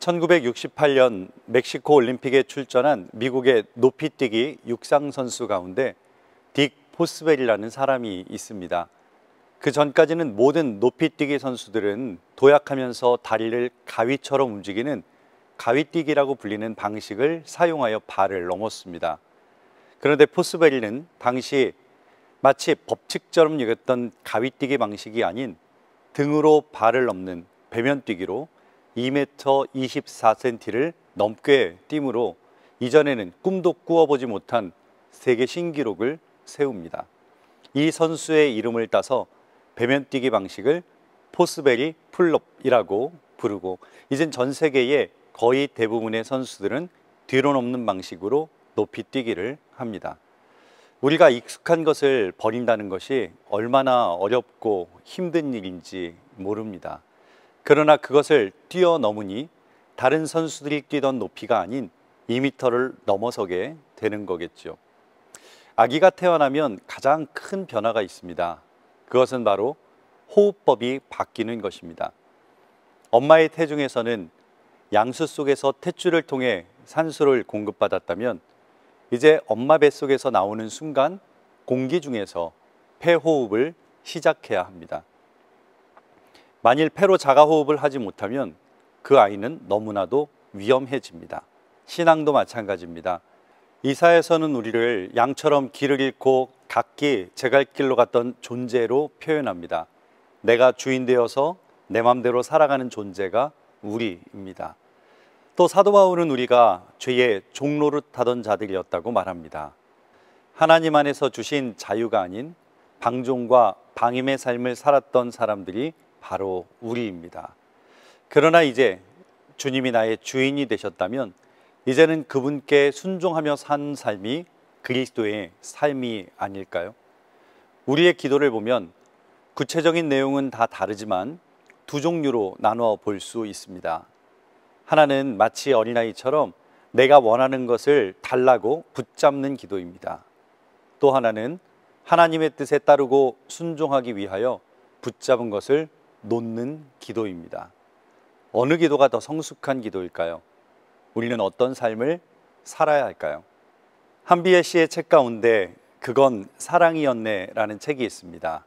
1968년 멕시코 올림픽에 출전한 미국의 높이뛰기 육상 선수 가운데 딕 포스웰이라는 사람이 있습니다. 그 전까지는 모든 높이뛰기 선수들은 도약하면서 다리를 가위처럼 움직이는 가위뛰기라고 불리는 방식을 사용하여 발을 넘었습니다. 그런데 포스웰은 당시 마치 법칙처럼 여겼던 가위뛰기 방식이 아닌 등으로 발을 넘는 배면뛰기로 2m 24cm를 넘게 뛰므로 이전에는 꿈도 꾸어보지 못한 세계 신기록을 세웁니다. 이 선수의 이름을 따서 배면뛰기 방식을 포스웰 풀업이라고 부르고, 이젠 전 세계의 거의 대부분의 선수들은 뒤로 넘는 방식으로 높이 뛰기를 합니다. 우리가 익숙한 것을 버린다는 것이 얼마나 어렵고 힘든 일인지 모릅니다. 그러나 그것을 뛰어넘으니 다른 선수들이 뛰던 높이가 아닌 2m를 넘어서게 되는 거겠죠. 아기가 태어나면 가장 큰 변화가 있습니다. 그것은 바로 호흡법이 바뀌는 것입니다. 엄마의 태중에서는 양수 속에서 탯줄을 통해 산소를 공급받았다면 이제 엄마 뱃속에서 나오는 순간 공기 중에서 폐호흡을 시작해야 합니다. 만일 폐로 자가호흡을 하지 못하면 그 아이는 너무나도 위험해집니다. 신앙도 마찬가지입니다. 이사에서는 우리를 양처럼 길을 잃고 각기 제갈 길로 갔던 존재로 표현합니다. 내가 주인 되어서 내 맘대로 살아가는 존재가 우리입니다. 또 사도 바울은 우리가 죄의 종노릇하던 자들이었다고 말합니다. 하나님 안에서 주신 자유가 아닌 방종과 방임의 삶을 살았던 사람들이 바로 우리입니다. 그러나 이제 주님이 나의 주인이 되셨다면 이제는 그분께 순종하며 산 삶이 그리스도의 삶이 아닐까요? 우리의 기도를 보면 구체적인 내용은 다 다르지만 두 종류로 나누어 볼 수 있습니다. 하나는 마치 어린아이처럼 내가 원하는 것을 달라고 붙잡는 기도입니다. 또 하나는 하나님의 뜻에 따르고 순종하기 위하여 붙잡은 것을 놓는 기도입니다. 어느 기도가 더 성숙한 기도일까요? 우리는 어떤 삶을 살아야 할까요? 한비애 씨의 책 가운데 그건 사랑이었네 라는 책이 있습니다.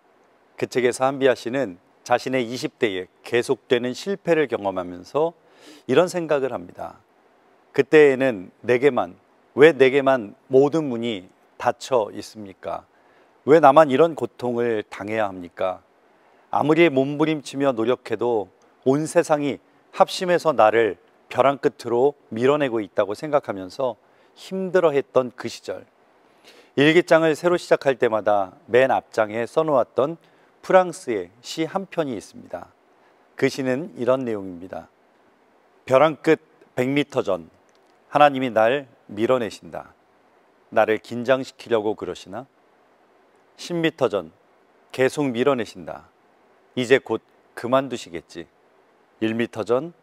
그 책에서 한비아 씨는 자신의 20대에 계속되는 실패를 경험하면서 이런 생각을 합니다. 그때에는 왜 내게만 모든 문이 닫혀 있습니까? 왜 나만 이런 고통을 당해야 합니까? 아무리 몸부림치며 노력해도 온 세상이 합심해서 나를 벼랑 끝으로 밀어내고 있다고 생각하면서 힘들어했던 그 시절, 일기장을 새로 시작할 때마다 맨 앞장에 써놓았던 프랑스의 시 한 편이 있습니다. 그 시는 이런 내용입니다. 벼랑 끝 100m 전 하나님이 날 밀어내신다. 나를 긴장시키려고 그러시나? 10m 전 계속 밀어내신다. 이제 곧 그만두시겠지. 1m 전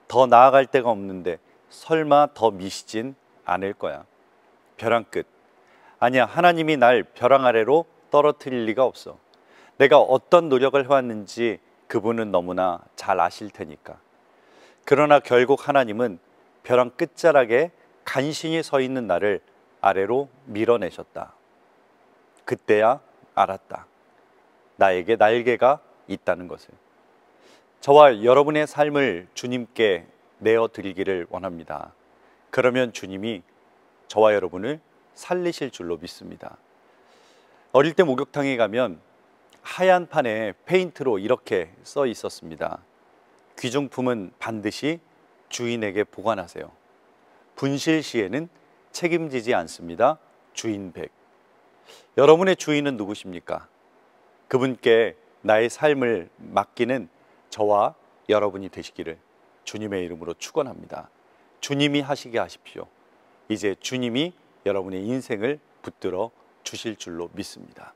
더 나아갈 데가 없는데 설마 더 미시진 않을 거야. 벼랑 끝. 아니야, 하나님이 날 벼랑 아래로 떨어뜨릴 리가 없어. 내가 어떤 노력을 해왔는지 그분은 너무나 잘 아실 테니까. 그러나 결국 하나님은 벼랑 끝자락에 간신히 서 있는 나를 아래로 밀어내셨다. 그때야 알았다. 나에게 날개가 있다는 것을. 저와 여러분의 삶을 주님께 내어드리기를 원합니다. 그러면 주님이 저와 여러분을 살리실 줄로 믿습니다. 어릴 때 목욕탕에 가면 하얀 판에 페인트로 이렇게 써 있었습니다. 귀중품은 반드시 주인에게 보관하세요. 분실 시에는 책임지지 않습니다. 주인 백. 여러분의 주인은 누구십니까? 그분께 나의 삶을 맡기는 저와 여러분이 되시기를 주님의 이름으로 축원합니다. 주님이 하시게 하십시오. 이제 주님이 여러분의 인생을 붙들어 주실 줄로 믿습니다.